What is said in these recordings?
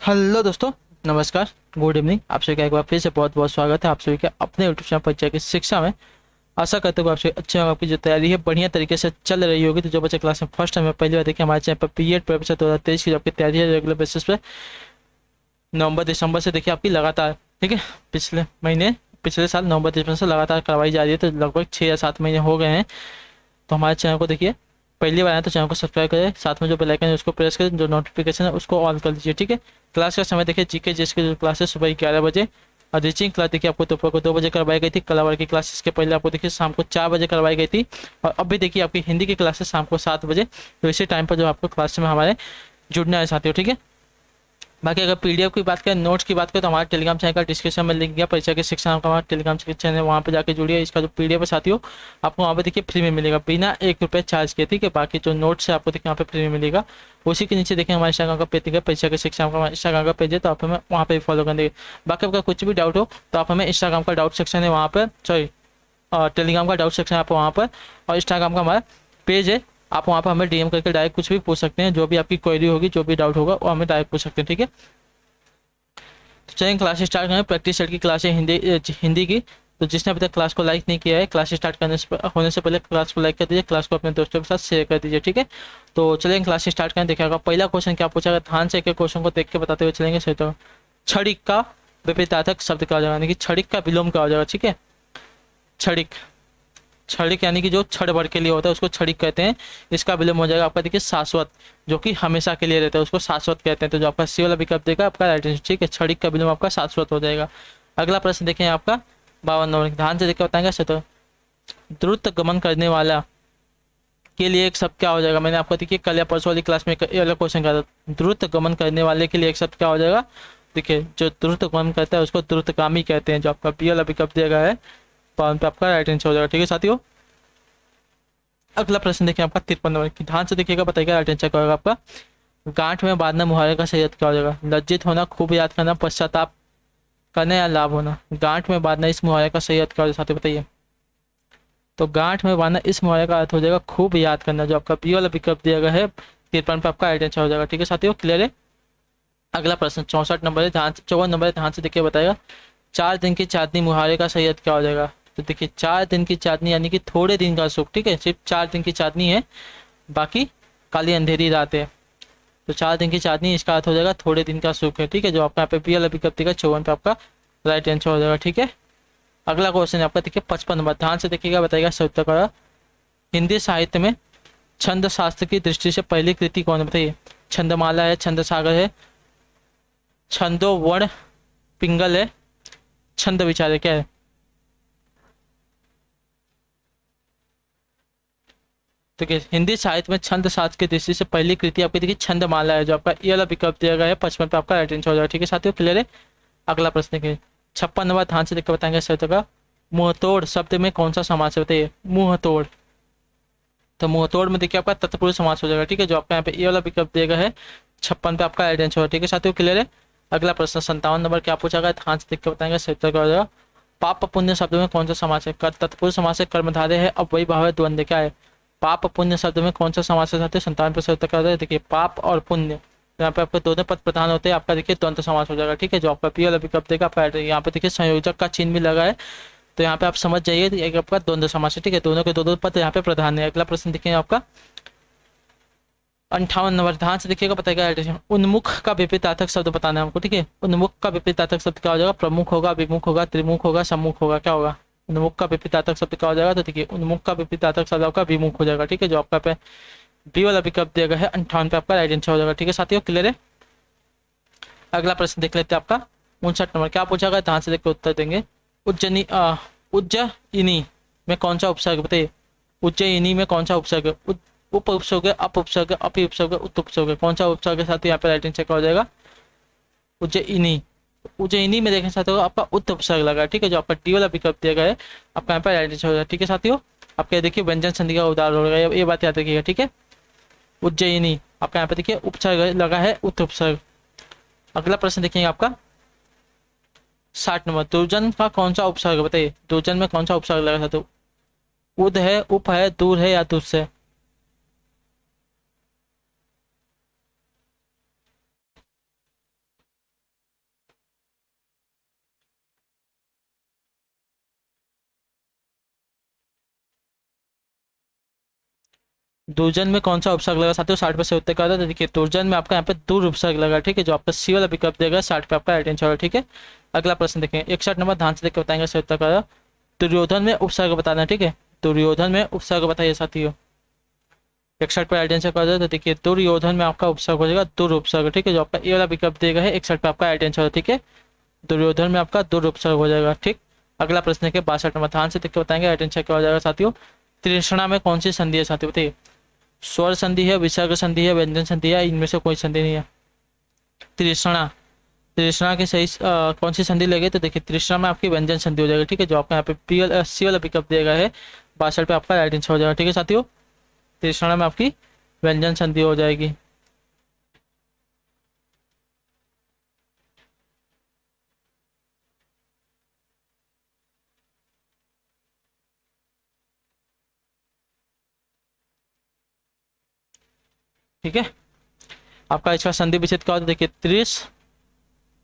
Hello दोस्तों, नमस्कार, good evening. आप सभी का एक बार फिर से बहुत बहुत स्वागत है आप सभी के अपने यूट्यूब चैनल परिचय की शिक्षा में। आशा करते हो आप सभी अच्छे होंगे, आपकी जो तैयारी है बढ़िया तरीके से चल रही होगी। तो जो बच्चे क्लास में फर्स्ट टाइम है पहली बार देखिए हमारे चैनल पर पीएड प्रोफेसर 2023 की जो आपकी तैयारी है रेगुलर बेसिस पे नवंबर दिसंबर से देखिए आपकी लगातार, ठीक है, पिछले साल नवंबर दिसंबर से लगातार करवाई जा रही है। तो लगभग 6 या 7 महीने हो गए हैं। तो हमारे चैनल को देखिए पहली बार आए तो चैनल को सब्सक्राइब करें, साथ में जो बेल आइकन है उसको प्रेस करें, जो नोटिफिकेशन है उसको ऑन कर दीजिए, ठीक है। क्लास का समय देखिए जीके जिसके जो क्लासेस सुबह 11 बजे और रीचिंग क्लास देखिए आपको दोपहर को 2 बजे करवाई गई थी। कलावर की क्लास इसके पहले आपको देखिए शाम को 4 बजे करवाई गई थी। और अभी देखिए आपकी हिंदी की क्लासेस शाम को 7 बजे। तो इसी टाइम पर जो आपको क्लास में हमारे जुड़ना है साथियों, ठीक है। बाकी अगर पीडीएफ की बात करें, नोट्स की बात करें, तो हमारे टेलीग्राम चैनल का डिस्क्रिप्शन में लिंक दिया, परीक्षा की शिक्षा नाम का हमारा टेलीग्राम चैनल है, वहाँ पे जाके जुड़िए। इसका जो पीडीएफ है साथियों आपको वहाँ पे देखिए फ्री में मिलेगा, बिना 1 रुपये चार्ज किए, ठीक है। बाकी जो नोट्स है आपको देखिए वहाँ पे फ्री में मिलेगा। उसी के नीचे देखिए हमारे इंस्टाग्राम का पेज है, परीक्षा की शिक्षा का इंस्टाग्राम का पेज है, तो आप हमें वहाँ पे फॉलो कर देंगे। बाकी आपका कुछ भी डाउट हो तो आप हमें इंस्टाग्राम का डाउट सेक्शन है वहाँ पर, सॉरी टेलीग्राम का डाउट सेक्शन है आप वहाँ पर, और इंस्टाग्राम का हमारा पेज है, आप वहाँ पर हमें डीएम करके डायरेक्ट कुछ भी पूछ सकते हैं। जो भी आपकी क्वेरी होगी, जो भी डाउट होगा वो हमें डायरेक्ट पूछ सकते हैं, ठीक है। तो चलिए क्लास स्टार्ट करें। प्रैक्टिस सेट की क्लास है हिंदी की। तो जिसने अभी तक क्लास को लाइक नहीं किया है, क्लास स्टार्ट होने से पहले क्लास को लाइक कर दीजिए, क्लास को अपने दोस्तों के साथ शेयर कर दीजिए, ठीक है। तो चलिए क्लास स्टार्ट करें। देखिएगा पहला क्वेश्चन क्या पूछा गया, ध्यान से एक क्वेश्चन को देख के बताते हुए चलेंगे। सही तो क्षणिक का विपरीतार्थक शब्द क्या हो जाएगा, यानी कि क्षणिक का विलोम क्या हो जाएगा, ठीक है। क्षणिक, क्षणिक यानी कि जो क्षण भर के लिए होता है उसको क्षणिक कहते हैं। इसका विलोम हो जाएगा आपका देखिए शाश्वत, जो कि हमेशा के लिए रहता है उसको शाश्वत कहते हैं। तो जो आपका सी वाला विकल्प देगा आपका राइट आंसर, ठीक है। क्षणिक का विलोम आपका शाश्वत हो जाएगा। अगला प्रश्न देखें आपका 52 नंबर, ध्यान से देखकर बताएंगे। तो द्रुत गमन करने वाला के लिए एक शब्द क्या हो जाएगा। मैंने आपको देखिए कल या परसों वाली क्लास में ये वाला क्वेश्चन कहा था। द्रुत गमन करने वाले के लिए एक शब्द क्या हो जाएगा। देखिए जो द्रुत गमन करता है उसको द्रुतगामी कहते हैं। जो आपका बी वाला विकल्प दिया गया है पर आपका राइट आंसर हो जाएगा, ठीक है साथियों। अगला प्रश्न देखिए आपका 53 नंबर की, ध्यान से देखिएगा, बताइएगा राइट आंसर क्या होगा आपका। गांठ में बांधना मुहावरे का सही अर्थ क्या हो जाएगा। लज्जित होना, खूब याद करना, पश्चाताप करना या लाभ होना। गांठ में बांधना इस मुहावरे का सही अर्थ क्या हो जाएगा साथियों, बताइए। तो गांठ में बांधना इस मुहावरे का अर्थ हो जाएगा खूब याद करना। जो आपका बी वाला विकल्प दिया गया है 53 पे आपका राइट आंसर हो जाएगा, ठीक है साथियों, क्लियर है। अगला प्रश्न 64 नंबर है, ध्यान से 54 नंबर है, ध्यान से देखिए बताएगा। 4 दिन की चांदनी मुहावरे का सही अर्थ क्या हो जाएगा। तो देखिए 4 दिन की चांदनी यानी कि थोड़े दिन का सुख, ठीक है। सिर्फ 4 दिन की चांदनी है, बाकी काली अंधेरी रात है। तो 4 दिन की चांदनी इसका अर्थ हो जाएगा थोड़े दिन का सुख है, ठीक है। जो आपका यहाँ पे बी वाला विकल्प देगा 54 पे आपका राइट आंसर हो जाएगा, ठीक है। अगला क्वेश्चन है आपका देखिए 55 नंबर, ध्यान से देखिएगा, बताइएगा सही उत्तर का। हिंदी साहित्य में छंद शास्त्र की दृष्टि से पहली कृति कौन है, बताइए। छंदमाला है, छंद सागर है, छंदो वर्ण पिंगल है, छंद विचार है, क्या है। देखिए हिंदी साहित्य में छंद शास्त्र की दृष्टि से पहली कृति आपकी देखिए छंदमाला है। जो आपका ये वाला विकल्प दिया गया है 55 पे आपका राइट आंसर हो जाएगा, ठीक है साथियों, क्लियर है। अगला प्रश्न देखिए 56 नंबर, ध्यान से देखकर बताएंगे सही का। मुंहतोड़ शब्द में कौन सा समास है, बताइए। मुंहतोड़, तो मुंहतोड़ में देखिए आपका तत्पुरुष समास हो जाएगा, ठीक है। जो आपका यहाँ पे ये वाला विकल्प दिया गया है 56 पे आपका राइट आंसर होगा, ठीक है साथियों, क्लियर है। अगला प्रश्न 57 नंबर क्या पूछा गया, ध्यान से देखकर बताएंगे सही उत्तर क्या हो जाएगा। पाप पुण्य शब्द में कौन सा समास है। तत्पुरुष समास है, कर्मधारय है, अब वही भाव है, द्वंद्व क्या है। पाप पुण्य शब्द में कौन सा समास है साथियों, 57 पे सही उत्तर क्या हो जाएगा। देखिए पाप और पुण्य, यहाँ पे आपके दोनों पद प्रधान होते हैं, आपका देखिए द्वंद्व समास हो जाएगा, ठीक है। जो आपका पी वाला विकल्प देगा आपका यहाँ पे देखिए संयोजक का चिन्ह भी लगा है, तो यहाँ पे आप समझ जाइए ये आपका द्वंद्व समास है, ठीक है। दोनों के दो पद यहाँ पे प्रधान है। अगला प्रश्न देखिए आपका 58 नंबर, ध्यान से देखिएगा, बताइएगा। उन्मुख का विपरीतार्थक शब्द बताना है हमको, ठीक है। उन्मुख का विपरीतार्थक शब्द क्या हो जाएगा। प्रमुख होगा, विमुख होगा, त्रिमुख होगा, सम्मुख होगा, क्या होगा। उन्मुख का विपरीतार्थक शब्द क्या हो जाएगा। तो देखिए उन्मुख का विपरीतार्थक शब्द आपका विमुख हो जाएगा, ठीक है। जो आपका पे बी वाला विकल्प दिया गया है 58 पे आपका राइट आंसर हो जाएगा, ठीक है साथियों, क्लियर है। अगला प्रश्न देख लेते हैं आपका 59 नंबर क्या पूछा गया, ध्यान से देखकर उत्तर देंगे। उज्जैनी उज्जयिनी में कौन सा उपसर्ग, बताइए। उज्जयिनी में कौन सा उपसर्ग है। उप उपसर्ग है, अप उपसर्ग है, अपि उपसर्ग है, उत्त उपसर्ग है, कौन सा उपसर्ग के साथ यहाँ पे राइट आंसर क्या हो जाएगा। उज्जयिनी, उज्जयिनी में देखने साथियों आपका उत्त उपसर्ग लगा है, ठीक है। जो आपका डी वाला विकल्प दिया गया है आपका यहाँ पे राइट आंसर हो जाएगा, ठीक है साथियों। आपके देखिए व्यंजन संधि का उदाहरण होगा, ये बात याद रखिएगा, ठीक है। उज्जयिनी आपका यहाँ पे देखिए उपसर्ग लगा है, उत्त उपसर्ग। अगला प्रश्न देखिएगा आपका 60 नंबर, दुर्जन का कौन सा उपसर्ग, बताइए। दुर्जन में कौन सा उपसर्ग लगा था। उद है, उप है, दूर है या दुस है। दुर्जन में कौन सा उपसर्ग लगा साथियों, 60 पे से उत्तर क्या होता है। तो देखिए दुर्जन में आपका यहाँ पे दूर उपसर्ग लगा, ठीक है, जो आपका सी वाला विकल्प देगा 60 पे आपका राइट आंसर होगा, ठीक है। अगला प्रश्न देखें 61 नंबर, ध्यान से देख के बताएंगे सही उत्तर क्या होगा। दुर्योधन में उपसर्ग बताना है, ठीक है, दुर्योधन में उपसर्ग बताइए साथियों। 61 पे राइट आंसर क्या होगा। तो देखिए दुर्योधन में आपका उपसर्ग हो जाएगा दुर उपसर्ग, ठीक है, जो आपका ए वाला विकल्प देगा है 61 पे आपका राइट आंसर होगा, ठीक है। दुर्योधन में आपका दुर उपसर्ग हो जाएगा, ठीक। अगला प्रश्न है 62 नंबर, ध्यान से देख के बताएंगे राइट आंसर क्या हो जाएगा साथियों। तृष्णा में कौन सी संधि है साथियों, बताइए। स्वर संधि है, विसर्ग संधि है, व्यंजन संधि है, इनमें से कोई संधि नहीं है। तृष्णा, तृष्णा की सही कौन सी संधि लगे। तो देखिए तृष्णा में आपकी व्यंजन संधि हो जाएगी, ठीक है, जो आपका यहाँ पे सी वाला पिकअप देगा है 62 पे आपका राइट आंसर हो जाएगा, ठीक है साथियों। तृष्णा में आपकी व्यंजन संधि हो जाएगी। ठीक है, आपका इसका संधि विच्छेद क्या होता है। देखिए त्रिश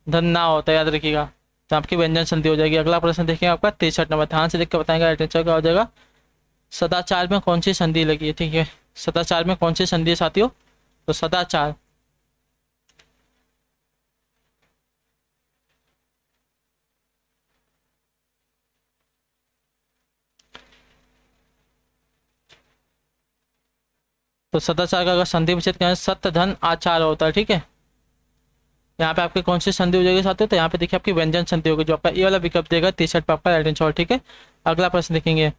धन ना होता है, याद रखिएगा, तो आपकी व्यंजन संधि हो जाएगी। अगला प्रश्न देखिए आपका 63 नंबर, ध्यान से देख के बताएंगे राइट आंसर क्या हो जाएगा। सदाचार में कौन सी संधि लगी है, ठीक है, सदाचार में कौन सी संधि है साथियों। तो सदाचार, तो सदाचार का अगर संधि विच्छेद करें सत्य धन आचार होता है, ठीक है। यहाँ पे आपकी कौन सी संधि हो जाएगी साथियों। तो यहाँ पे देखिए आपकी व्यंजन संधि होगी, जो आपका ये वाला विकल्प देगा 63 पे आपका राइट आंसर, ठीक है। अगला प्रश्न देखेंगे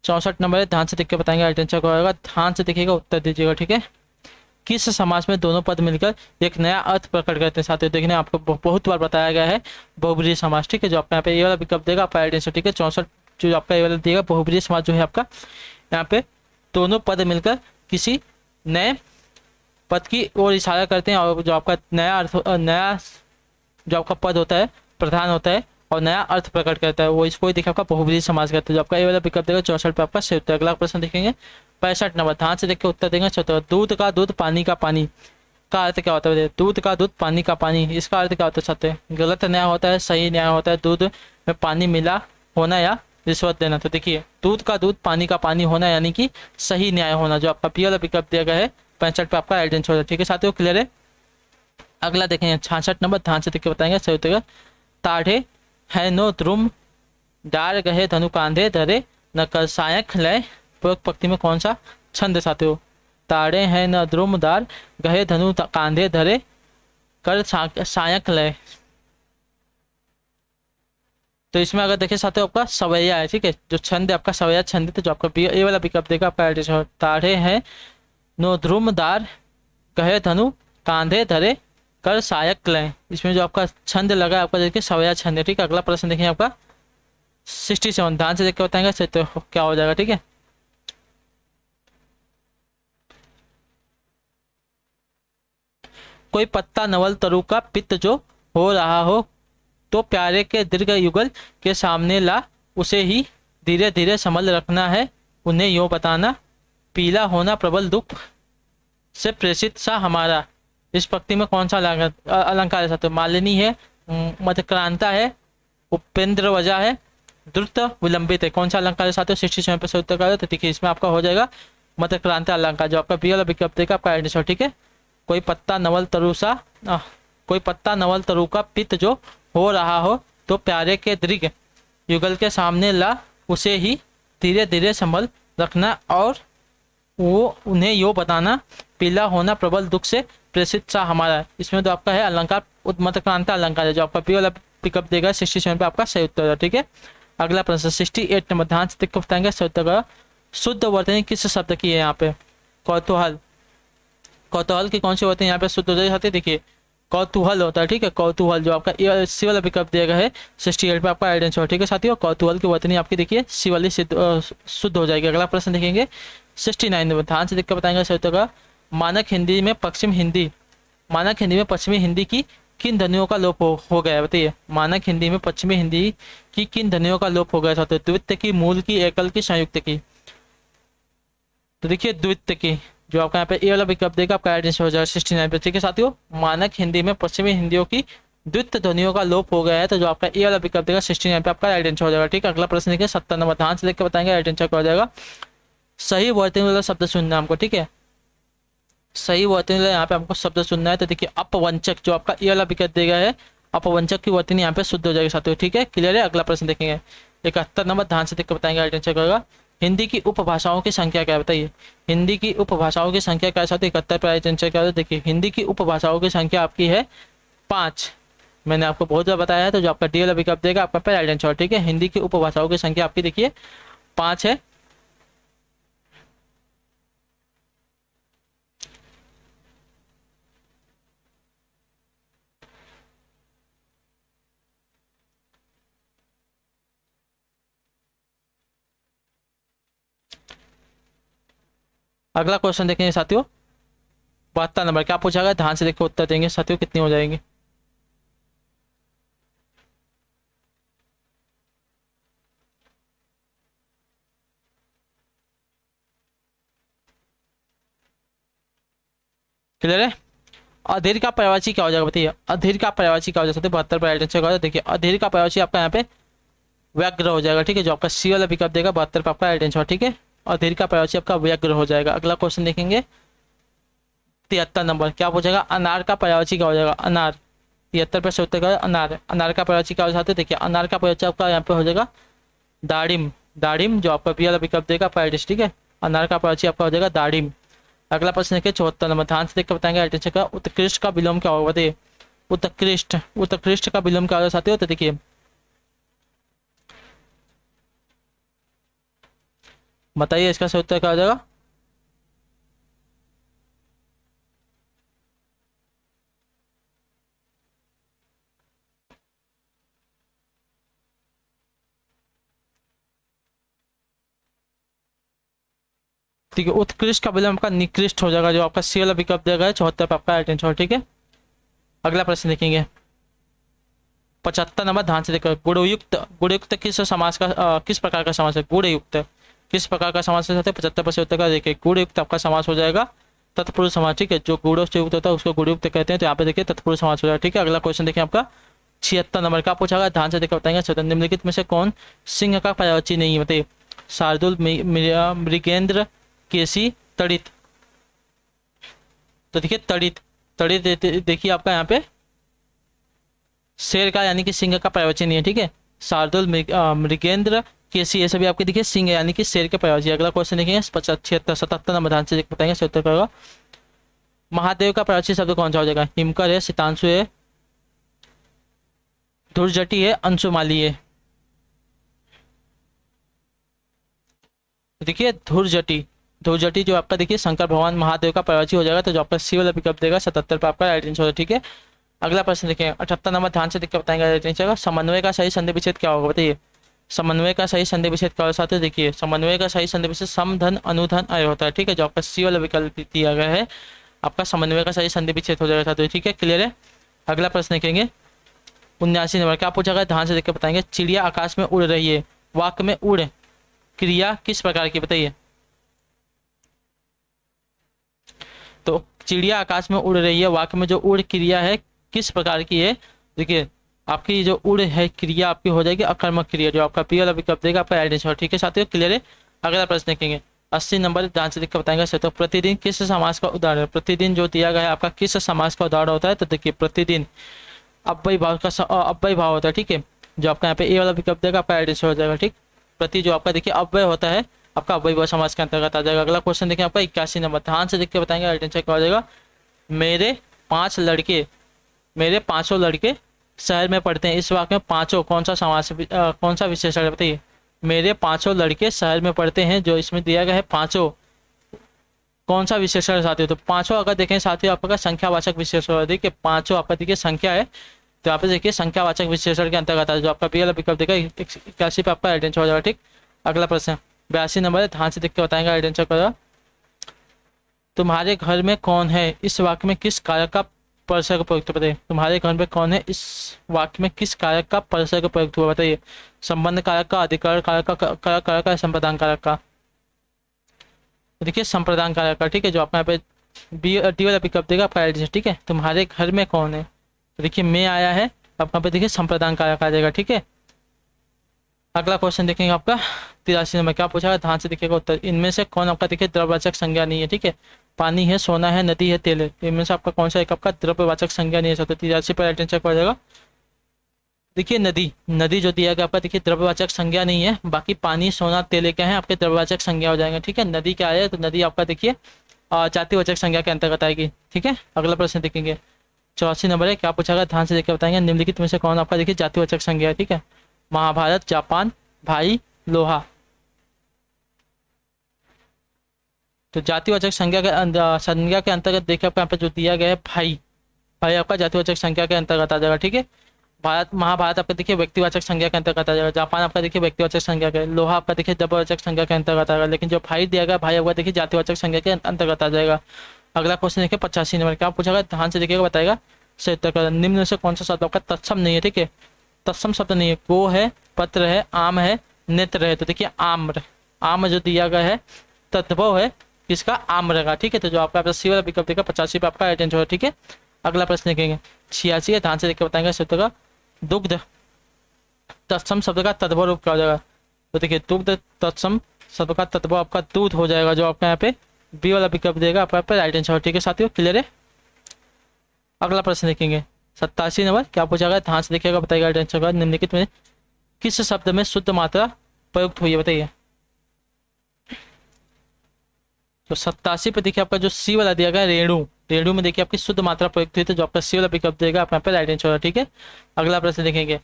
64 नंबर है, ध्यान से देख के बताएंगे राइट आंसर क्या होगा। ध्यान से देखिएगा उत्तर दीजिएगा, ठीक है। किस समास में दोनों पद मिलकर एक नया अर्थ प्रकट करते हैं साथियों। देखने आपको बहुत बार बताया गया है बहुब्रीहि समास, ठीक है, जो आपका यहाँ पे ये वाला विकल्प देगा आपका राइट आंसर, ठीक है। 64 जो आपका ये वाला देगा बहुब्रीहि समास जो है आपका यहाँ पे दोनों पद मिलकर किसी नए पद की ओर इशारा करते हैं, और जो आपका नया अर्थ नया जो आपका पद होता है प्रधान होता है और नया अर्थ प्रकट करता है, वो इसको ही देखिए आपका बहुब्रीहि समास कहते हैं, जो आपका ये वाला विकल्प देगा 64 पे आपका सही उत्तर। अगला प्रश्न देखेंगे 65 नंबर, ध्यान से देख के उत्तर देंगे 74। दूध का दूध पानी का पानी का अर्थ क्या होता है। दूध का दूध पानी का पानी, इसका अर्थ क्या होता है छात्र। गलत न्याय होता है, सही न्याय होता है, दूध में पानी मिला होना या रिश्वत देना। तो देखिए दूध का दूध पानी का पानी होना यानी कि सही न्याय होना, जो आपका पी वाला विकल्प दिया गया है 65 पे आपका राइट आंसर होता है, ठीक है साथियों, क्लियर है। अगला देखेंगे 66 नंबर, ध्यान से देख के बताएंगे सही उत्तर। ताढ़े है नो द्रुम डार गहे धनु कांधे धरे न कर सायक लय, पूर्वक पंक्ति में कौन सा छंद है साथियों। ताड़े हैं न द्रुमदार गहे धनु कांधे धरे कर सायक लय। तो इसमें अगर देखिए साथियों आपका सवैया है, ठीक है, जो छंद है आपका सवैया छंद है, तो जो आपका ये वाला विकल्प देगा आपका ताड़े हैं नो द्रुमदार गहे धनु कांधे धरे कर सायक लय, इसमें जो आपका छंद लगा है आपका देखिए सवैया छंद है, ठीक है। अगला प्रश्न देखिए आपका 67, ध्यान से देख के बताएंगे तो क्या हो जाएगा, ठीक है। कोई पत्ता नवल तरु का पित्त जो हो रहा हो, तो प्यारे के दीर्घ युगल के सामने ला उसे ही धीरे धीरे संभल रखना है, उन्हें यूं बताना पीला होना प्रबल दुख से प्रेषित सा हमारा। इस पंक्ति में कौन सा अलंकार है साथियों। मालिनी है, मध्यक्रांता है, उपेंद्र वजह है, द्रुत विलंबित है, कौन सा अलंकार है साथियों। 67 पे उत्तर का, तो देखिए इसमें आपका हो जाएगा मध्यक्रांता अलंकार, जो आपका बी वाला विकल्प देगा आपका आंसर, ठीक है। कोई पत्ता नवल तरु सा कोई पत्ता नवल तरु का पित्त जो हो रहा हो, तो प्यारे के दीर्घ युगल के सामने ला उसे ही धीरे धीरे संभल रखना, और वो उन्हें यो बताना पीला होना प्रबल दुख से प्रेषित सा हमारा। इसमें तो आपका है अलंकार मध्यक्रांता अलंकार है, जो आपका पी वाला पिकअप देगा 67 पे आपका सही उत्तर है, ठीक है। अगला प्रश्न 68 नंबर, ध्यान से देख के बताएंगे सही उत्तर का। शुद्ध वर्तनी किस शब्द की है यहाँ पे। कौतूहल, कौतूहल की कौन सी वर्तनी यहाँ पे शुद्ध हो जाती है। देखिए कौतूहल होता है, ठीक है, कौतूहल जो आपका सी वाला विकल्प दिया गया है 68 पे आपका आइडेंटिटी, ठीक है साथियों। कौतूहल की वर्तनी आपकी देखिए सी वाली शुद्ध हो जाएगी। अगला प्रश्न देखेंगे 69 नंबर, ध्यान से देख के बताएंगे सही उत्तर का। मानक हिंदी में पश्चिम हिंदी, मानक हिंदी में पश्चिमी हिंदी की किन ध्वनियों का लोप हो गया है, बताइए। मानक हिंदी में पश्चिमी हिंदी की किन ध्वनियों का लोप हो गया साथियों। द्वित्व की, मूल की, एकल की, संयुक्त की। तो देखिए द्वित्व की, जो आपका यहाँ पे ए वाला विकल्प देगा आपका आइडेंटिटी हो जाएगा 69 पे, ठीक है साथियों। मानक हिंदी में पश्चिमी हिंदियों की द्वित्व ध्वनियों का लोप हो गया है, तो जो आपका ए वाला विकल्प देगा 69 पे आपका आइडेंटिटी हो जाएगा, ठीक है। अगला प्रश्न देखिए 70 नंबर, ध्यान से देख के बताएंगे आइडेंटिटी क्या हो जाएगा। सही वर्तनी वाला शब्द सुनना है हमको, ठीक है। सही वर्तनी वाला यहाँ पे हमको शब्द सुनना है। तो देखिए अपवंचक, जो आपका ये वाला विकल्प दिया गया है, अपवंचक की वर्तनी यहाँ पे शुद्ध हो जाएगी साथियों, ठीक है। क्लियर है। अगला प्रश्न देखेंगे 71 नंबर, ध्यान से देख कर बताएंगे, राइट आंसर होगा। हिंदी की उपभाषाओं की संख्या क्या है बताइए। हिंदी की उपभाषाओं की संख्या क्या है साथियों, 71 पर राइट आंसर क्या है। देखिए हिंदी की उपभाषाओं की संख्या आपकी है 5। मैंने आपको बहुत बार बताया है। तो जो आपका डी वाला विकल्प देगा आपका पे राइट आंसर, ठीक है। हिंदी की उपभाषाओं की संख्या आपकी देखिए 5 है। अगला क्वेश्चन देखेंगे साथियों 72 नंबर, क्या पूछा गया, ध्यान से देखो उत्तर देंगे साथियों, कितनी हो जाएंगे। क्लियर है। अधीर का पर्यायवाची क्या हो जाएगा बताइए। अधीर का पर्यायवाची क्या हो जाएगा, 72 पर राइट आंसर। देखिए अधीर का पर्यायवाची आपका यहाँ पे व्यग्र हो जाएगा, ठीक है। जो आपका सी वाला विकल्प देगा 72 पर आपका राइट आंसर, ठीक है। अधीर का पर्यायवाची आपका व्यग्र हो जाएगा। अगला क्वेश्चन देखेंगे 73 नंबर, क्या पूछेगा, अनार का पर्यायवाची क्या हो जाएगा। अनार, 73 पे से उत्तर का अनार। अनार का पर्यायवाची क्या हो जाता है, देखिए अनार का पर्यायवाची आपका यहाँ पे हो जाएगा दाड़िम। दाड़िम, जो आपका बी वाला विकल्प देगा पाइडिस, ठीक है। अनार का पर्यायवाची आपका हो जाएगा दाड़िम। अगला प्रश्न देखिए 74 नंबर, ध्यान से देखकर बताएंगे राइट आंसर का। उत्कृष्ट का विलोम क्या होगा बताइए। उत्कृष्ट, उत्कृष्ट का विलोम क्या होगा साथियों। तो देखिए बताइए इसका सही उत्तर क्या हो जाएगा। ठीक है, उत्कृष्ट का विलोम आपका निकृष्ट हो जाएगा। जो आपका सी वाला विकल्प देगा है 74 पे आपका राइट आंसर, ठीक है। अगला प्रश्न देखेंगे 75 नंबर, ध्यान से देखकर। गुणयुक्त, गुणयुक्त किस समास का किस प्रकार का समास है। गुणयुक्त किस प्रकार का समास है, 75% उत्तर का देखिए गुणयुक्त आपका समास हो जाएगा तत्पुरुष समास, ठीक है। जो गुणों से युक्त होता है उसको गुणयुक्त कहते हैं। तो यहाँ पे देखिए तत्पुरुष समास हो जाएगा, ठीक है। अगला क्वेश्चन देखिए आपका 76 नंबर, का पूछा गया, ध्यान से देखकर बताएंगे। स्वतंत्र निम्नलिखित में से कौन सिंह का पर्यायवाची नहीं है बताइए। शार्दुल, मृगेंद्र, केसी, तड़ित। तो देखिए तड़ित, तड़ित देखिए आपका यहाँ पे शेर का यानी कि सिंह का पर्यायवाची नहीं है, ठीक है। शार्दुल, मृगेंद्र, केसी, ये सभी आपके देखिए सिंह यानी कि शेर के पर्यायवाची। अगला क्वेश्चन देखेंगे 77 नंबर, ध्यान से देख बताएंगे सही उत्तर क्या होगा। महादेव का पर्यायवाची शब्द कौन सा हो जाएगा। हिमकर है, सितांशु है, धुर्जटी है, अंशुमाली है। देखिए धुर्जटी, धुर्जटी जो आपका देखिए शंकर भगवान महादेव का पर्यायवाची हो जाएगा। तो जो आपका सी वाला विकल्प देगा 77 पर आपका राइट आंसर, ठीक है। अगला प्रश्न देखिए 78 नंबर, ध्यान से देखकर बताएंगे राइट आंसर का। समन्वय का सही संधि विच्छेद क्या होगा बताइए। समन्वय का सही संधि विच्छेद क्या होगा साथियों। देखिए समन्वय का सही संधि विच्छेद सम धन अनुधन अय होता है, ठीक है। जो आपका सी वाला विकल्प दिया गया है आपका समन्वय का सही संधि विच्छेद हो जाएगा साथियों, ठीक है। क्लियर है। अगला प्रश्न देखेंगे 79 नंबर, क्या पूछा गया, ध्यान से देखकर बताएंगे। चिड़िया आकाश में उड़ रही है, वाक्य में उड़ क्रिया किस प्रकार की बताइए। तो चिड़िया आकाश में उड़ रही है, वाक्य में जो उड़ क्रिया है किस प्रकार की है। देखिए आपकी जो उड़ है क्रिया आपकी हो जाएगी अकर्मक क्रिया। जो आपका पी वाला विकल्प देगा आपका राइट आंसर, ठीक है साथियों। क्लियर है। अगला प्रश्न देखेंगे 80 नंबर, ध्यान से देखकर बताएंगे। तो प्रतिदिन किस समास का उदाहरण, प्रतिदिन जो दिया गया है आपका किस समास का उदाहरण होता है। तो देखिए प्रतिदिन अव्ययी भाव का अव्ययी भाव होता है, ठीक है। जो आपका यहाँ पे ए वाला विकल्प देगा आपका राइट आंसर हो जाएगा, ठीक। प्रति जो आपका देखिए अव्यय होता है आपका अव्ययी भाव समास के अंतर्गत आ जाएगा। अगला क्वेश्चन देखिए आपका 81 नंबर, ध्यान से देख के बताएंगे राइट आंसर क्या हो जाएगा। मेरे 5 लड़के, मेरे 5 लड़के शहर में पढ़ते हैं, इस वाक्य में पांचों कौन सा समास कौन सा विशेषण है बताइए। मेरे 5 लड़के शहर में पढ़ते हैं, जो इसमें दिया गया है पांचों कौन सा विशेषण है साथियों। तो पांचों अगर देखें साथियों आपका संख्यावाचक विशेषण, देखिए पांचों आपका देखिए संख्या है। तो यहाँ पे देखिए संख्यावाचक विशेषण के अंतर्गत आता है। जो आपका पी वाला विकल्प देगा 81 पे आपका राइट आंसर हो जाएगा, ठीक। अगला प्रश्न 82 नंबर है, ध्यान से देख के बताएंगे राइट आंसर क्या। तुम्हारे घर में कौन है, इस वाक्य में किस कारक का परसर्ग प्रयुक्त बताइए। तुम्हारे घर में कौन है, इस वाक्य में किस कारक का परसर्ग प्रयुक्त हुआ बताइए। संबंध कारक का, अधिकरण कारक का, कारक का, संप्रदान कारक का। देखिए संप्रदान कारक का, ठीक है। जो आपका यहाँ पे डी वाला विकल्प देगा आपका राइट आंसर, ठीक है। तुम्हारे घर में कौन है, देखिए मैं आया है, अब यहाँ पे देखिए संप्रदान कारक आ जाएगा, ठीक है। अगला क्वेश्चन देखेंगे आपका 83 नंबर, क्या पूछा है, ध्यान से देखिएगा उत्तर। इनमें से कौन आपका देखिए द्रव्यवाचक संज्ञा नहीं है, ठीक है। पानी है, सोना है, नदी है, तेल है, तो इनमें से आपका कौन सा एक आपका द्रव्यवाचक संज्ञा नहीं है। तो 83 पर राइट आंसर हो जाएगा। देखिए नदी, नदी जो दिया गया आपका देखिए द्रव्यवाचक संज्ञा नहीं है। बाकी पानी, सोना, तेल क्या है आपके द्रव्यवाचक संज्ञा हो जाएंगे, ठीक है। नदी क्या है, तो नदी आपका देखिए जातिवाचक संज्ञा के अंतर्गत आएगी, ठीक है। अगला प्रश्न देखेंगे 84 नंबर है, क्या पूछा गया, ध्यान से देखकर बताएंगे। निम्नलिखित में से कौन आपका देखिए जातिवाचक संज्ञा है, ठीक है। महाभारत, जापान, भाई, लोहा। तो जातिवाचक संज्ञा के अंतर्गत देखिए आपका यहाँ पे जो दिया गया है भाई, भाई आपका जातिवाचक संज्ञा के अंतर्गत आ जाएगा, ठीक है। भारत, महाभारत आपका देखिए व्यक्तिवाचक संज्ञा के अंतर्गत आ जाएगा। जापान आपका देखिए व्यक्तिवाचक संज्ञा के, लोहा आपका देखिए द्रव्यवाचक संज्ञा के अंतर्गत आएगा। लेकिन जो भाई दिया गया, भाई आपका देखिए जातिवाचक संज्ञा के अंतर्गत आ जाएगा। अगला क्वेश्चन देखिए 85 नंबर, क्या पूछा गया, ध्यान से देखिएगा बताएगा। सही उत्तर का निम्न में से कौन सा शब्द आपका तत्सम नहीं है, ठीक है। तत्सम शब्द नहीं है। गो है, पत्र है, आम है, नेत्र है। तो देखिए आम्र, आम जो दिया गया है तद्भव है किसका, आम्र का, ठीक है। तो जो आपका सी वाला विकल्प देगा 85 पे आपका राइट आंसर है, ठीक है। अगला प्रश्न देखेंगे 86 है, ध्यान से देखकर बताएंगे शब्द का। दुग्ध तत्सम शब्द का तद्भव रूप क्या हो जाएगा। तो देखिए दुग्ध तत्सम शब्द का तद्भव आपका दूध हो जाएगा, जो आपका यहाँ पे बी वाला विकल्प देगा आपका पे राइट आंसर, ठीक है साथियों, क्लियर है। अगला प्रश्न देखेंगे 87 नंबर, क्या पूछा गया, ध्यान से देखिएगा बताइएगा राइट आंसर का। निम्नलिखित में किस शब्द में शुद्ध मात्रा प्रयुक्त हुई है, बताइए। तो 87 पे देखिए आपका जो सी वाला दिया गया रेणु, रेणु में देखिए आपकी शुद्ध मात्रा प्रयुक्त हुई, तो जो आपका सी वाला विकल्प देगा आप यहाँ पे राइट आंसर, ठीक है। अगला प्रश्न देखेंगे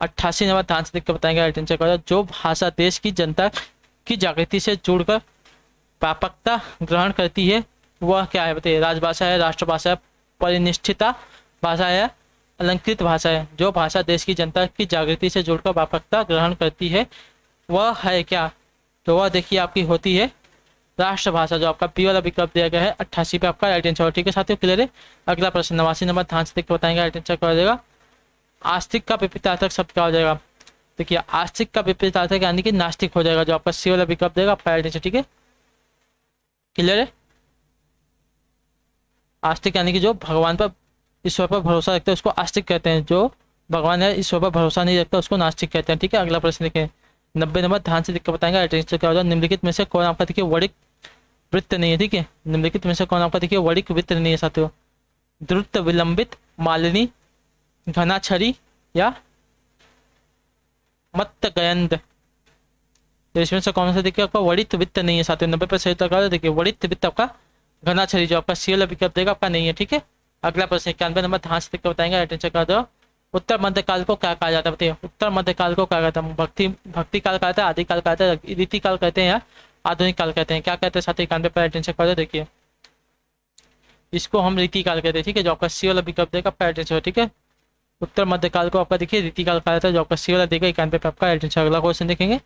88 नंबर, ध्यान से देखकर बताएंगे राइट आंसर का। जो भाषा देश की जनता की जागृति से जुड़कर व्यापकता ग्रहण करती है वह क्या है, बताइए। राजभाषा है, राष्ट्रभाषा है, परिनिष्ठिता भाषा है, अलंकृत भाषा है। जो भाषा देश की जनता की जागृति से जुड़कर व्यापकता ग्रहण करती है वह है क्या, तो वह देखिए आपकी होती है राष्ट्रभाषा, जो आपका पी वाला विकल्प दिया गया है 88 पे आपका राइट आंसर, ठीक है साथियों, क्लियर है। अगला प्रश्न 89 नंबर, ध्यान से देखकर बताएंगे राइट आंसर क्या हो जाएगा। आस्तिक का विपरीतार्थक शब्द क्या हो जाएगा। देखिए आस्तिक का विपरीतार्थक यानी कि नास्तिक हो जाएगा, जो आपका सी वाला विकल्प देगा आपका राइट आंसर, ठीक है, क्लियर है। आस्तिक यानी कि जो भगवान पर, ईश्वर पर भरोसा रखते हैं उसको आस्तिक कहते हैं। जो भगवान या ईश्वर पर भरोसा नहीं रखता उसको नास्तिक कहते हैं, ठीक है। अगला प्रश्न देखें 90 नंबर, ध्यान से देखकर बताएंगे राइट आंसर क्या हो जाएगा। निम्नलिखित में से कौन आपका देखिए वणिक वृत्त नहीं है, ठीक है। निम्नलिखित में से कौन आपका देखिए वणिक वृत्त नहीं है साथियों। द्रुत, विलंबित, मालिनी, घनाछरी या मत्तगयंद। तो इसमें से कौन सा देखिए आपका वणित वित्त नहीं है साथियों। 90 पर सही उत्तर देखिए वणित वित्त आपका घनाछरी, जो आपका सी वाला विकल्प देगा आपका नहीं है, ठीक है। अगला प्रश्न 91 नंबर, ध्यान से देखकर बताएंगे राइट आंसर क्या दो। उत्तर मध्यकाल को क्या कहा जाता है, बताइए। उत्तर मध्यकाल को क्या कहता है, भक्ति काल कहते हैं, आदि काल कहते हैं, रीति काल कहते हैं या आधुनिक काल कहते हैं, क्या कहते हैं साथी। 91 पर राइट आंसर क्या, देखिए इसको हम रीति काल कहते हैं, ठीक है। जो आपका सी वाला विकल्प देगा आपका राइट आंसर, ठीक है। उत्तर मध्यकाल को आपका देखिए रीति काल कहा जाता है, जो आपका सी वाला देगा 91 पे आपका राइट आंसर। अगला क्वेश्चन देखेंगे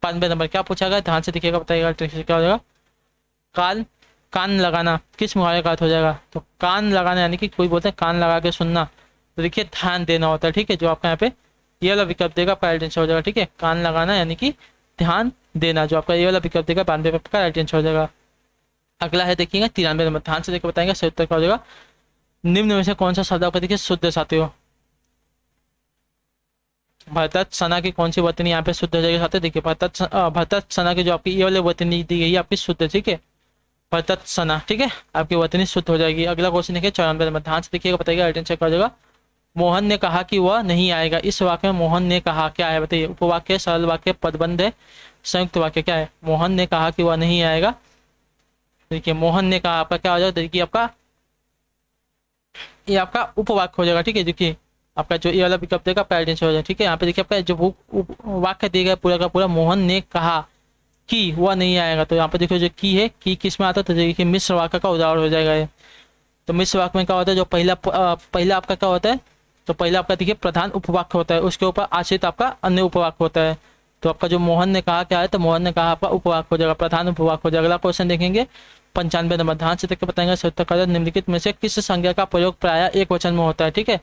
92 नंबर, क्या पूछा गया, ध्यान से देखिएगा बताइएगा राइट आंसर क्या हो जाएगा। कान, कान लगाना किस मुहावरे का अर्थ हो जाएगा। तो कान लगाना यानी कि कोई बोलते हैं कान लगा के सुनना, तो देखिए ध्यान देना होता है, ठीक है। जो आपका यहाँ पे ये वाला विकल्प देगा आपका राइट आंसर हो जाएगा, ठीक है। कान लगाना यानी कि ध्यान देना, जो आपका ये वाला विकल्प देगा 92 पे आपका राइट आंसर हो जाएगा। अगला है देखिएगा 93 नंबर, ध्यान से देखकर बताएंगे सही उत्तर क्या हो जाएगा। निम्न में से कौन सा शब्द आपका देखिए शुद्ध साथियों। भरतत सना की कौन सी वर्तनी यहाँ पे शुद्ध हो जाएगी साथियों। देखिए भरतत सना की जो आपकी ये वाली वर्तनी दी गई है आपकी शुद्ध, ठीक है। भरतत सना, ठीक है, आपकी वर्तनी शुद्ध हो जाएगी। अगला क्वेश्चन देखिए 94 नंबर, ध्यान से देखिएगा बताइएगा राइट आंसर क्या हो जाएगा। मोहन ने कहा कि वह नहीं आएगा, इस वाक्य में मोहन ने कहा क्या है, बताइए। उपवाक्य, सरल वाक्य, पदबंध है, संयुक्त वाक्य, क्या है। मोहन ने कहा कि वह नहीं आएगा, देखिए मोहन ने कहा आपका क्या हो जाएगा, देखिए आपका ये आपका उपवाक्य हो जाएगा, ठीक है। देखिए आपका जो ये वाला विकल्प देगा राइट आंसर हो जाएगा, ठीक है। यहाँ पे देखिए आपका जो वाक्य दिया गया पूरा का पूरा, मोहन ने कहा कि वह नहीं आएगा, तो यहाँ पे देखिए जो की है, की किस में आता है, तो देखिए मिश्र वाक्य का उदाहरण हो जाएगा ये। तो मिश्र वाक्य में क्या होता है, जो पहला आपका क्या होता है, तो पहला आपका देखिए प्रधान उपवाक्य होता है, उसके ऊपर आश्रित आपका अन्य उपवाक्य होता है। तो आपका जो मोहन ने कहा क्या है, तो मोहन ने कहा आपका उपवाक्य हो जाएगा, प्रधान उपवाक्य हो जाएगा। अगला क्वेश्चन देखेंगे 95 नंबर, ध्यान से देखकर बताएंगे सत्य का निम्नलिखित में से किस संज्ञा का प्रयोग प्रायः एक वचन में होता है, ठीक है।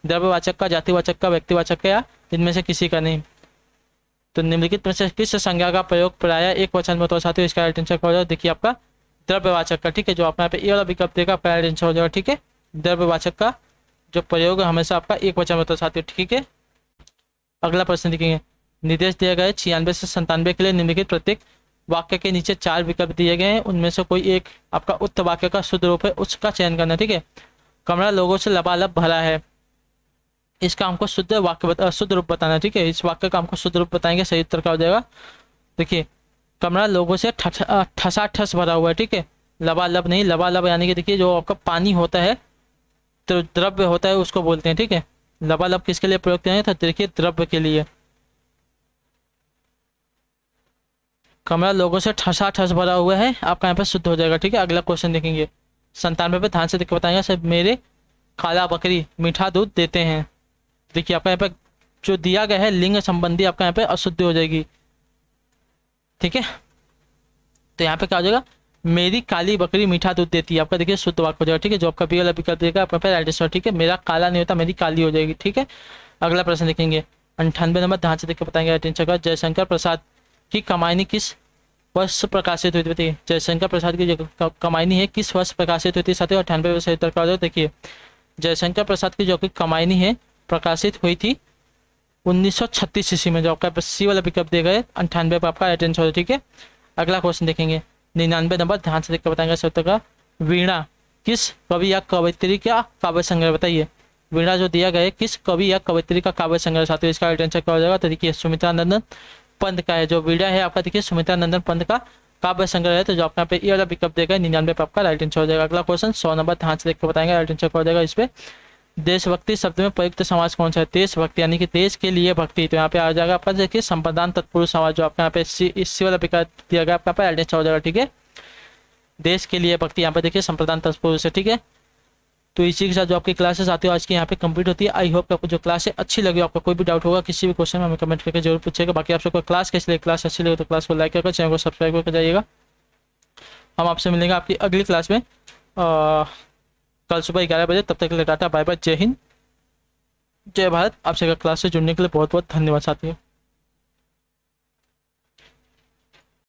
द्रव्यवाचक का, जातिवाचक का, व्यक्तिवाचक का, या इनमें से किसी का नहीं। तो निम्नलिखित में से किस संज्ञा का प्रयोग प्रायः एक वचन में होता है साथियों। इसका राइट आंसर क्या हो जाएगा, देखिए आपका द्रव्यवाचक का, ठीक है। जो आपका यहाँ पे ये वाला विकल्प देगा आपका राइट आंसर हो जाएगा, ठीक है। द्रव्यवाचक का जो प्रयोग हमेशा आपका एक वचन में होता है साथियों, ठीक है। अगला प्रश्न देखेंगे निर्देश दिए गए 96 से 97 के लिए निम्नलिखित प्रत्येक वाक्य के नीचे 4 विकल्प दिए गए हैं, उनमें से कोई एक आपका उत्तर वाक्य का शुद्ध रूप है, उसका चयन करना। ठीक है, कमरा लोगों से लबालब भरा है, इसका हमको शुद्ध वाक्य शुद्ध रूप बताना है। ठीक है, इस वाक्य का हमको शुद्ध रूप बताएंगे, सही उत्तर क्या हो जाएगा। देखिए, कमरा लोगों से ठसाठस भरा हुआ है। ठीक है, लबालब नहीं, लबालब यानी कि देखिए जो आपका पानी होता है, तो द्रव्य होता है, उसको बोलते हैं। ठीक है, लबालब किसके लिए प्रयोग किया है, तो देखिए द्रव्य के लिए। कमरा लोगों से ठसाठस भरा हुआ है, आपका यहाँ पे शुद्ध हो जाएगा। ठीक है, अगला क्वेश्चन देखेंगे 97 पे, ध्यान से देख के बताएंगे। सब मेरे काला बकरी मीठा दूध देते हैं। देखिए आपका यहाँ पे जो दिया गया है लिंग संबंधी आपका यहाँ पे अशुद्ध हो जाएगी। ठीक है, तो यहाँ पे क्या हो जाएगा, मेरी काली बकरी मीठा दूध देती है, आपका देखिए शुद्ध वाक्य हो जाएगा। ठीक है, जो आपका बी वाला विकल्प देगा आपका पे राइट आंसर। ठीक है, मेरा काला नहीं होता, मेरी काली हो जाएगी। ठीक है, अगला प्रश्न देखेंगे 98 नंबर, ध्यान से देख के बताएंगे राइट आंसर का। जयशंकर प्रसाद की कमाई किस वर्ष प्रकाशित हुई थी, बताइए। जयशंकर प्रसाद की जो कमाई है किस वर्ष प्रकाशित हुई थी साथियों, 98 सही उत्तर का हो जाएगा। देखिए, जयशंकर प्रसाद की जो कि कमाई है प्रकाशित हुई थी 1936 ईस्वी में, जो आपका सी वाला विकल्प देगा 98 पर आपका राइट आंसर। ठीक है, अगला क्वेश्चन देखेंगे 99 नंबर, ध्यान से देखकर बताएंगे सही उत्तर का। वीणा किस कवि या कवयित्री का काव्य संग्रह, बताइए। वीणा जो दिया गया है किस कवि या कवयित्री का काव्य संग्रह साथियों, इसका राइट आंसर क्या हो जाएगा, तो देखिए सुमित्रा नंदन पंत का है। जो वीणा है आपका देखिए सुमित्रा नंदन पंत का काव्य संग्रह है, तो जो आपका यहाँ पे ये वाला विकल्प देगा 99 पे आपका राइट आंसर हो जाएगा। अगला क्वेश्चन 100 नंबर, ध्यान से देख के बताएंगे राइट आंसर क्या हो जाएगा इस पे। देशभक्ति शब्द में प्रयुक्त समाज कौन सा है, देशभक्ति यानी कि देश के लिए भक्ति, तो यहाँ पे आ जाएगा आपका देखिए संप्रदान तत्पुरुष समाज, जो आपका यहाँ पे इसी वाला विकल्प दिया गया आपका पे राइट आंसर हो जाएगा। ठीक है, देश के लिए भक्ति, यहाँ पे देखिए संप्रदान तत्पुरुष है। ठीक है, तो इसी के साथ जो आपकी क्लासेस आती है आज की यहाँ पे कंप्लीट होती है। आई होप आपको जो क्लास है अच्छी लगी। आपका कोई भी डाउट होगा किसी भी क्वेश्चन में हमें कमेंट करके जरूर पूछेगा। बाकी आप सबको क्लास कैसी लगी, क्लास अच्छी लगी तो क्लास को लाइक करके चैनल को सब्सक्राइब करके जाइएगा। हम आपसे मिलेंगे आपकी अगली क्लास में कल सुबह 11 बजे। तब तक के लिए टाटा बाय बाय, जय हिंद, जय भारत। आपसे क्लास से जुड़ने के लिए बहुत बहुत धन्यवाद साथियों।